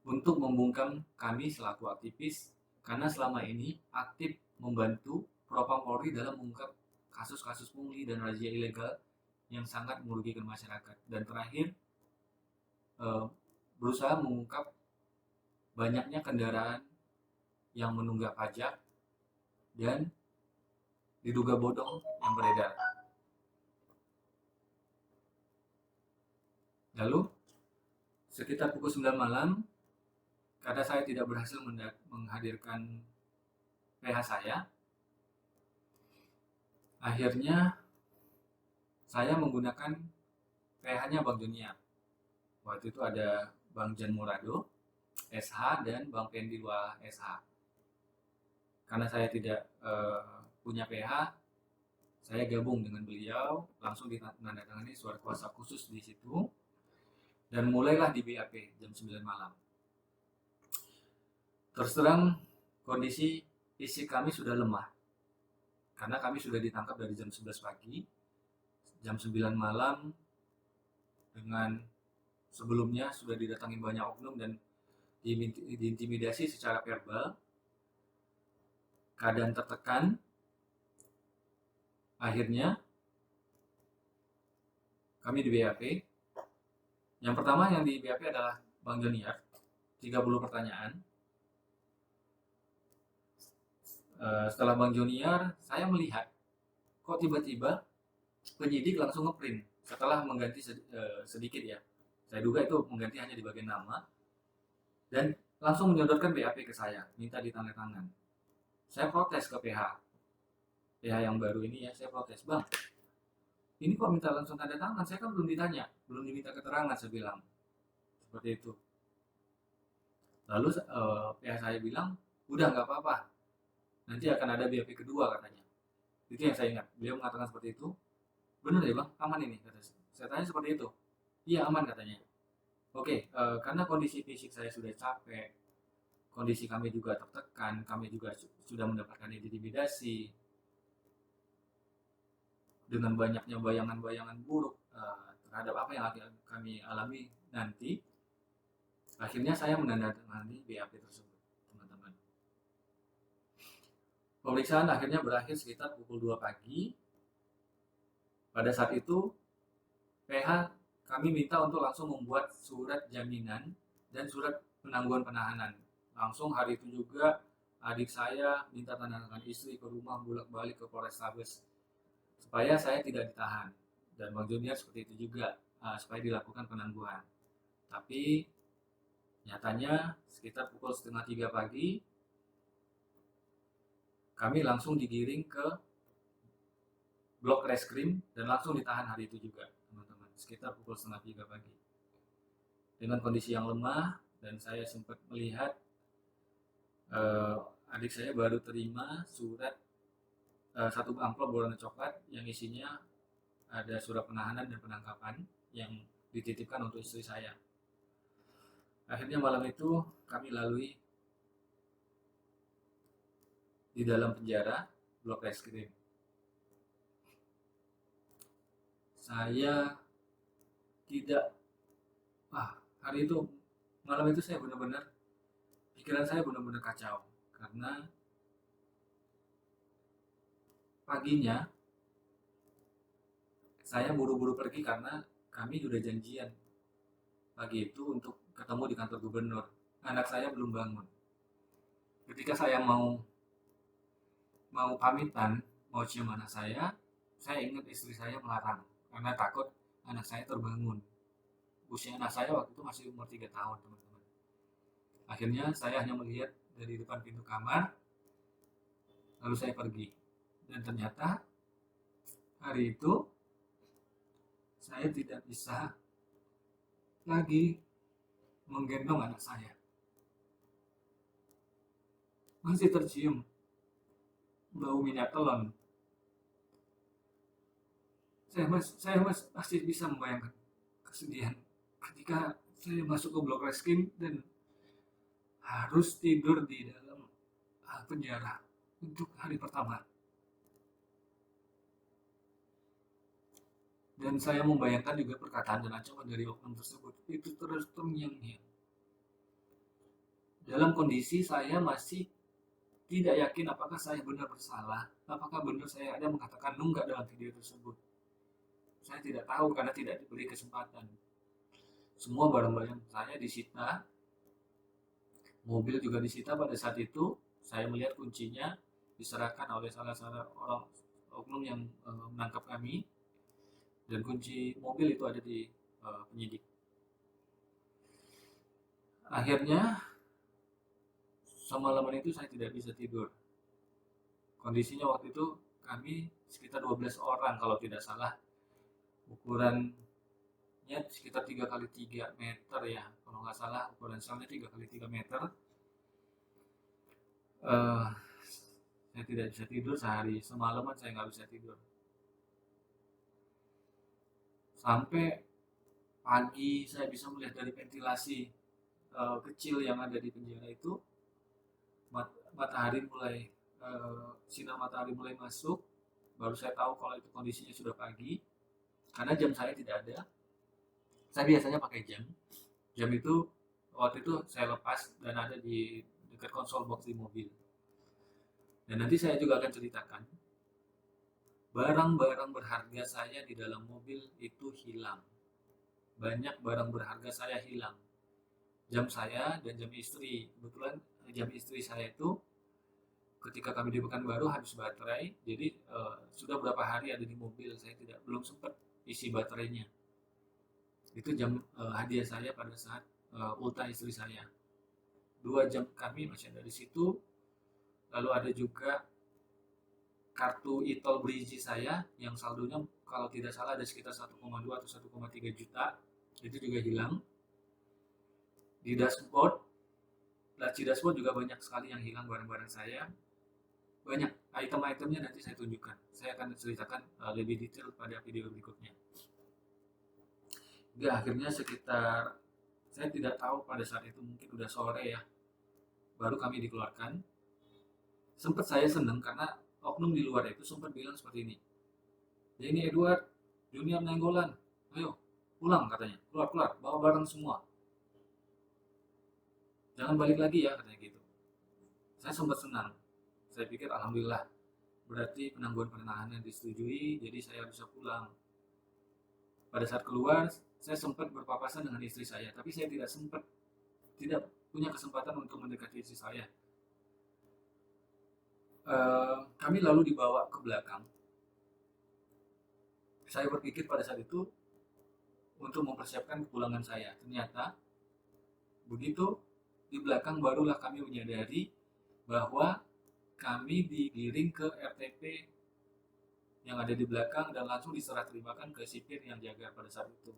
untuk membungkam kami selaku aktivis, karena selama ini aktif membantu Propam Polri dalam mengungkap kasus-kasus pungli dan razia ilegal yang sangat merugikan masyarakat. Dan terakhir, berusaha mengungkap banyaknya kendaraan yang menunggak pajak dan diduga bodong yang beredar. Lalu, sekitar pukul 9 malam, karena saya tidak berhasil menghadirkan PH saya, akhirnya saya menggunakan PH-nya Bang Joniar. Waktu itu ada Bang Jan Murado, SH, dan Bang Pendi Dua SH. Karena saya tidak punya PH, saya gabung dengan beliau, langsung ditandatangani surat kuasa khusus di situ, dan mulailah di BAP jam 9 malam. Terus terang, kondisi fisik kami sudah lemah, karena kami sudah ditangkap dari jam 11 pagi, jam 9 malam, dengan sebelumnya sudah didatangi banyak oknum dan diintimidasi secara verbal, keadaan tertekan. Akhirnya kami di BAP. Yang pertama yang di BAP adalah Bang Joniar, 30 pertanyaan. Setelah Bang Joniar, saya melihat kok tiba-tiba penyidik langsung ngeprint setelah mengganti sedikit ya. Saya duga itu mengganti hanya di bagian nama, dan langsung menyodorkan BAP ke saya, minta ditandatangan. Saya protes ke PH yang baru ini ya, saya protes, Bang, ini kok minta langsung tanda tangan, saya kan belum ditanya, belum diminta keterangan, saya bilang seperti itu. Lalu PH saya bilang, udah nggak apa-apa, nanti akan ada BAP kedua, katanya. Itu yang saya ingat, beliau mengatakan seperti itu. Benar ya Bang, aman ini, kata saya tanya seperti itu. Iya aman, katanya. Oke, karena kondisi fisik saya sudah capek, kondisi kami juga tertekan, kami juga sudah mendapatkan intimidasi, dengan banyaknya bayangan-bayangan buruk terhadap apa yang akan kami alami nanti, akhirnya saya menandatangani BAP tersebut, teman-teman. Pemeriksaan akhirnya berakhir sekitar pukul 2 pagi. Pada saat itu, PH kami minta untuk langsung membuat surat jaminan dan surat penangguhan penahanan. Langsung hari itu juga adik saya minta tanda tangan istri ke rumah, bolak-balik ke Polrestabes supaya saya tidak ditahan. Dan Bang Junior seperti itu juga, supaya dilakukan penangguhan. Tapi nyatanya sekitar pukul 2:30 pagi kami langsung digiring ke blok reskrim dan langsung ditahan hari itu juga, teman-teman, sekitar pukul 2:30 pagi. Dengan kondisi yang lemah, dan saya sempat melihat adik saya baru terima surat satu amplop berwarna coklat yang isinya ada surat penahanan dan penangkapan yang dititipkan untuk istri saya. Akhirnya malam itu kami lalui di dalam penjara blok reskrim. Saya tidak, hari itu, malam itu saya benar-benar, pikiran saya benar-benar kacau. Karena paginya saya buru-buru pergi karena kami sudah janjian pagi itu untuk ketemu di kantor gubernur. Anak saya belum bangun. Ketika saya mau pamitan, mau cium anak saya ingat istri saya melarang karena takut anak saya terbangun. Usia anak saya waktu itu masih umur 3 tahun, teman-teman. Akhirnya saya hanya melihat dari depan pintu kamar, lalu saya pergi. Dan ternyata hari itu saya tidak bisa lagi menggendong anak saya. Masih tercium bau minyak telon. Saya masih bisa membayangkan kesedihan ketika saya masuk ke blok reskrim dan harus tidur di dalam penjara untuk hari pertama. Dan saya membayangkan juga perkataan dan ancaman dari oknum tersebut itu terus terngiang-ngiang. Dalam kondisi saya masih tidak yakin apakah saya benar bersalah, apakah benar saya ada mengatakan nunggak dalam video tersebut. Saya tidak tahu karena tidak diberi kesempatan. Semua barang-barang saya disita, mobil juga disita pada saat itu. Saya melihat kuncinya diserahkan oleh salah orang oknum yang menangkap kami, dan kunci mobil itu ada di penyidik. Akhirnya semalaman itu saya tidak bisa tidur. Kondisinya waktu itu kami sekitar 12 orang kalau tidak salah. Ukurannya sekitar 3x3 meter ya, kalau nggak salah ukuran selnya 3x3 meter. Saya tidak bisa tidur sehari, semalaman saya nggak bisa tidur. Sampai pagi saya bisa melihat dari ventilasi kecil yang ada di penjara itu, matahari mulai sinar matahari mulai masuk. Baru saya tahu kalau itu kondisinya sudah pagi, karena jam saya tidak ada. Saya biasanya pakai jam itu waktu itu saya lepas dan ada di dekat konsol box di mobil. Dan nanti saya juga akan ceritakan barang-barang berharga saya di dalam mobil itu hilang. Banyak barang berharga saya hilang. Jam saya dan jam istri. Kebetulan jam istri saya itu ketika kami di Pekanbaru habis baterai, jadi sudah berapa hari ada di mobil, saya belum sempat isi baterainya. Itu jam hadiah saya pada saat ultah istri saya. 2 jam kami masih ada di situ. Lalu ada juga kartu e-tol Brigi saya yang saldonya kalau tidak salah ada sekitar 1,2 atau 1,3 juta. Itu juga hilang. Di dashboard, laci dashboard juga banyak sekali yang hilang barang-barang saya. Banyak item-itemnya nanti saya tunjukkan. Saya akan ceritakan lebih detail pada video berikutnya. Hingga akhirnya sekitar, saya tidak tahu pada saat itu mungkin udah sore ya, baru kami dikeluarkan. Sempat saya senang karena oknum di luar itu sempat bilang seperti ini, Ya ini Edward, Junior Nenggolan, ayo pulang katanya, keluar, bawa barang semua. Jangan balik lagi ya katanya gitu. Saya sempat senang. Saya pikir alhamdulillah, berarti penangguhan penahanan disetujui, jadi saya bisa pulang. Pada saat keluar, saya sempat berpapasan dengan istri saya, tapi saya tidak punya kesempatan untuk mendekati istri saya. Kami lalu dibawa ke belakang. Saya berpikir pada saat itu untuk mempersiapkan kepulangan saya. Ternyata begitu di belakang barulah kami menyadari bahwa kami digiring ke RTP yang ada di belakang dan langsung diserah terimakan ke sipir yang jaga pada saat itu.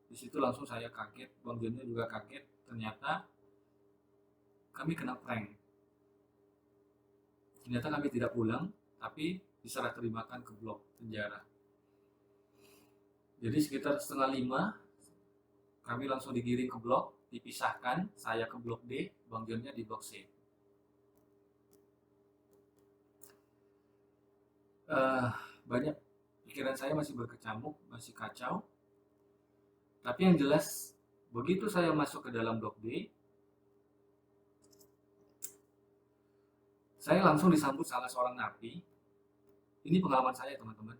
Di situ langsung saya kaget, Bang Jonnya juga kaget. Ternyata kami kena prank. Ternyata kami tidak pulang, tapi diserah terimakan ke blok penjara. Jadi sekitar 4:30 kami langsung digiring ke blok, dipisahkan, saya ke blok D, Bang Jonnya di blok C. Banyak pikiran saya masih berkecamuk, masih kacau. Tapi yang jelas, begitu saya masuk ke dalam blok D, saya langsung disambut salah seorang napi. Ini pengalaman saya teman-teman.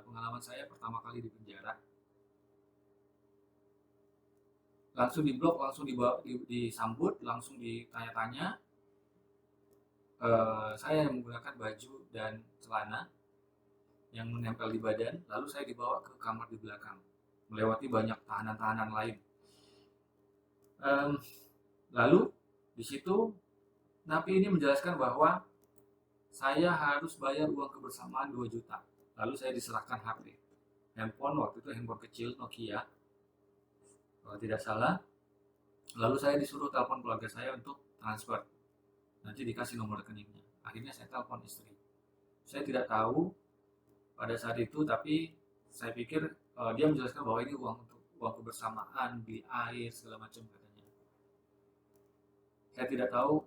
Pengalaman saya pertama kali di penjara. Langsung di blok, langsung disambut, langsung ditanya-tanya. Saya yang menggunakan baju dan celana yang menempel di badan, lalu saya dibawa ke kamar di belakang, melewati banyak tahanan-tahanan lain. Lalu di situ napi ini menjelaskan bahwa saya harus bayar uang kebersamaan 2 juta. Lalu saya diserahkan HP, handphone, waktu itu handphone kecil Nokia kalau tidak salah. Lalu saya disuruh telepon keluarga saya untuk transfer, nanti dikasih nomor rekeningnya. Akhirnya saya telepon istri. Saya tidak tahu pada saat itu, tapi saya pikir dia menjelaskan bahwa ini uang untuk uang kebersamaan, beli air segala macam katanya. Saya tidak tahu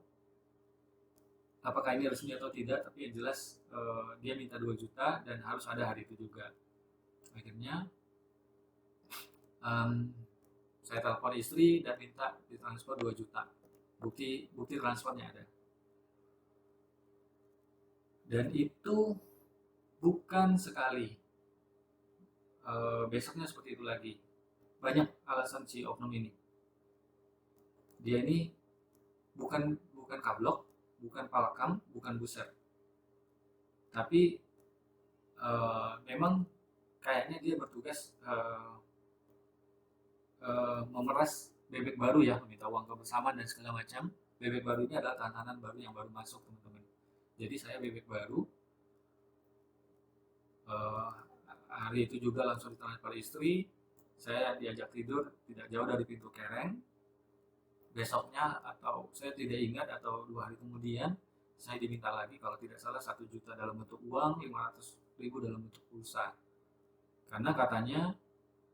apakah ini resmi atau tidak, tapi yang jelas dia minta 2 juta dan harus ada hari itu juga. Akhirnya saya telepon istri dan minta ditransfer 2 juta. Bukti transfernya ada. Dan itu bukan sekali. Besoknya seperti itu lagi. Banyak alasan si oknum ini. Dia ini bukan kablok, bukan palakam, bukan buser. Tapi memang kayaknya dia bertugas memeras bebek baru ya, meminta uang kebersamaan dan segala macam. Bebek baru ini adalah tahanan baru yang baru masuk teman-teman. Jadi saya bebek baru. Hari itu juga langsung ditransfer istri. Saya diajak tidur tidak jauh dari pintu kereng. Besoknya atau saya tidak ingat atau 2 hari kemudian saya diminta lagi, kalau tidak salah 1 juta dalam bentuk uang, 500.000 dalam bentuk pulsa. Karena katanya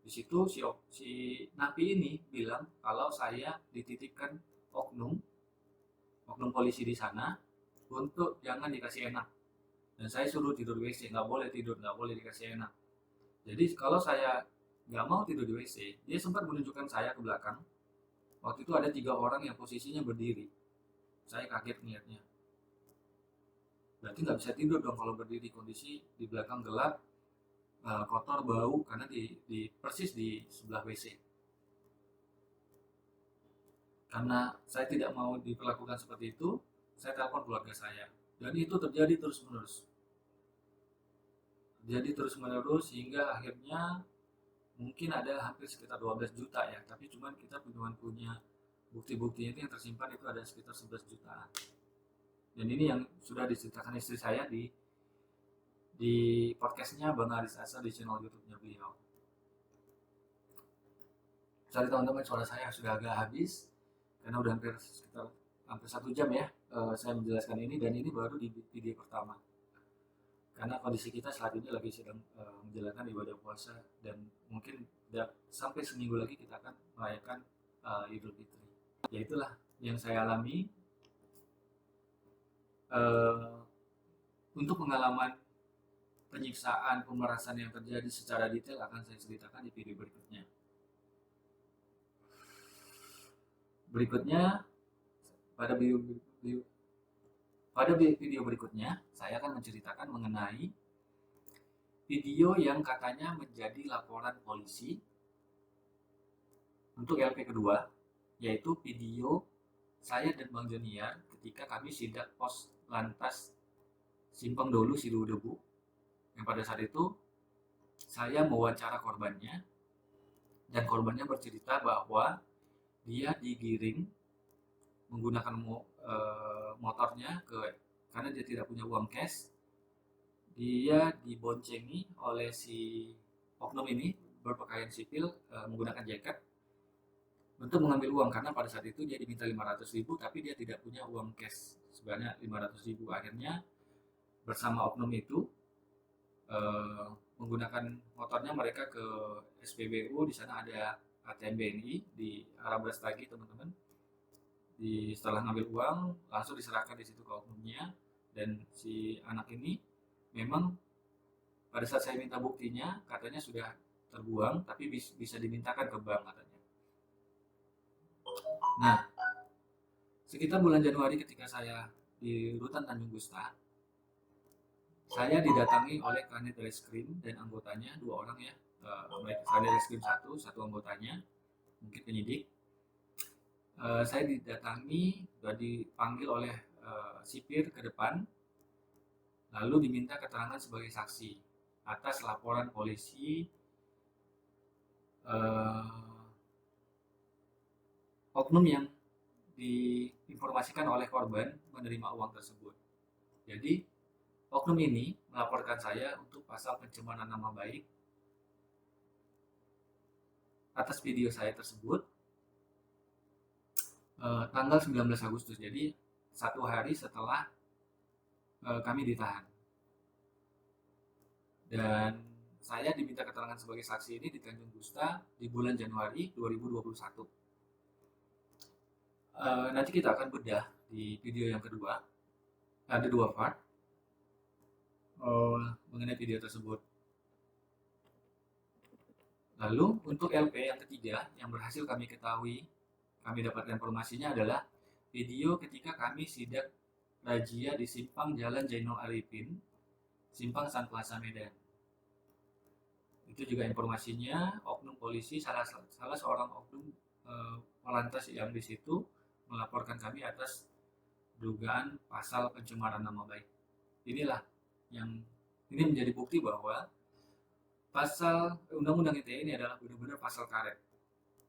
di situ si napi ini bilang kalau saya dititipkan oknum polisi di sana untuk jangan dikasih enak. Dan saya suruh tidur di WC, nggak boleh tidur, nggak boleh dikasih enak. Jadi kalau saya nggak mau tidur di WC, dia sempat menunjukkan saya ke belakang. Waktu itu ada 3 orang yang posisinya berdiri. Saya kaget melihatnya. Berarti nggak bisa tidur dong kalau berdiri, kondisi di belakang gelap, kotor, bau, karena persis di sebelah WC. Karena saya tidak mau diperlakukan seperti itu, saya telepon keluarga saya. Dan itu terjadi terus-menerus. Hingga akhirnya mungkin ada hampir sekitar 12 juta ya, tapi cuman kita punya bukti-buktinya itu yang tersimpan itu ada sekitar 11 jutaan. Dan ini yang sudah diceritakan istri saya di podcastnya Bang Aris Asa di channel YouTube-nya beliau. Sorry teman-teman, suara saya sudah agak habis karena udah hampir 1 jam ya saya menjelaskan ini, dan ini baru di video pertama. Karena kondisi kita saat ini lagi sedang menjalankan ibadah puasa dan mungkin sampai seminggu lagi kita akan merayakan Idul Fitri. Ya itulah yang saya alami. Untuk pengalaman penyiksaan, pemerasan yang terjadi secara detail akan saya ceritakan di video berikutnya. Pada video berikutnya, saya akan menceritakan mengenai video yang katanya menjadi laporan polisi untuk LP kedua, yaitu video saya dan Bang Joniar ketika kami sidak pos lantas Simpang Dolu Sidodebu, yang pada saat itu saya mewawancara korbannya, dan korbannya bercerita bahwa dia digiring menggunakan motornya karena dia tidak punya uang cash. Dia diboncengi oleh si oknum ini berpakaian sipil menggunakan jaket untuk mengambil uang, karena pada saat itu dia diminta 500.000 tapi dia tidak punya uang cash sebanyak 500.000. Akhirnya bersama oknum itu menggunakan motornya mereka ke SPBU. Di sana ada ATM BNI di arah Brastagi, teman-teman. Setelah ngambil uang langsung diserahkan di situ ke oknumnya, dan si anak ini memang pada saat saya minta buktinya katanya sudah terbuang, tapi bisa dimintakan ke bank katanya. Nah, sekitar bulan Januari ketika saya di Rutan Tanjung Gusta, saya didatangi oleh Kanit Reskrim dan anggotanya, 2 orang ya. Kanit Reskrim satu anggotanya, mungkin penyidik. Saya didatangi dan dipanggil oleh sipir ke depan, lalu diminta keterangan sebagai saksi atas laporan polisi oknum yang diinformasikan oleh korban menerima uang tersebut. Jadi oknum ini melaporkan saya untuk pasal pencemaran nama baik atas video saya tersebut tanggal 19 Agustus. Jadi 1 hari setelah kami ditahan. Dan saya diminta keterangan sebagai saksi ini di Tanjung Gusta di bulan Januari 2021. Nanti kita akan bedah di video yang kedua. Ada 2 part mengenai video tersebut. Lalu untuk LP yang ketiga yang berhasil kami ketahui, kami dapatkan informasinya adalah video ketika kami sidak razia di simpang Jalan Zainul Arifin, simpang Sun Plaza Medan. Itu juga informasinya oknum polisi, salah seorang oknum polantas yang di situ melaporkan kami atas dugaan pasal pencemaran nama baik. Inilah yang ini menjadi bukti bahwa pasal Undang-Undang ITE ini adalah benar-benar pasal karet.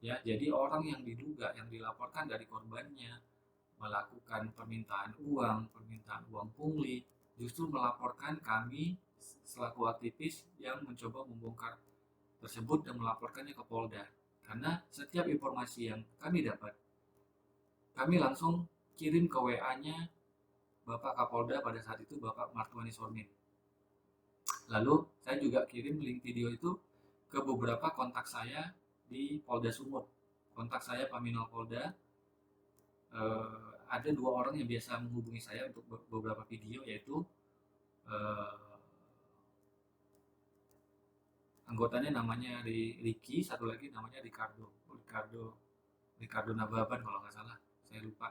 Ya, jadi orang yang diduga, yang dilaporkan dari korbannya melakukan permintaan uang pungli, justru melaporkan kami selaku aktivis yang mencoba membongkar tersebut dan melaporkannya ke Polda. Karena setiap informasi yang kami dapat, kami langsung kirim ke WA-nya Bapak Kapolda pada saat itu, Bapak Martuani Sormin. Lalu saya juga kirim link video itu ke beberapa kontak saya di Polda Sumut. Kontak saya Paminal Polda, ada 2 orang yang biasa menghubungi saya untuk beberapa video, yaitu anggotanya namanya Ricky, satu lagi namanya Ricardo Nababan kalau nggak salah, saya lupa.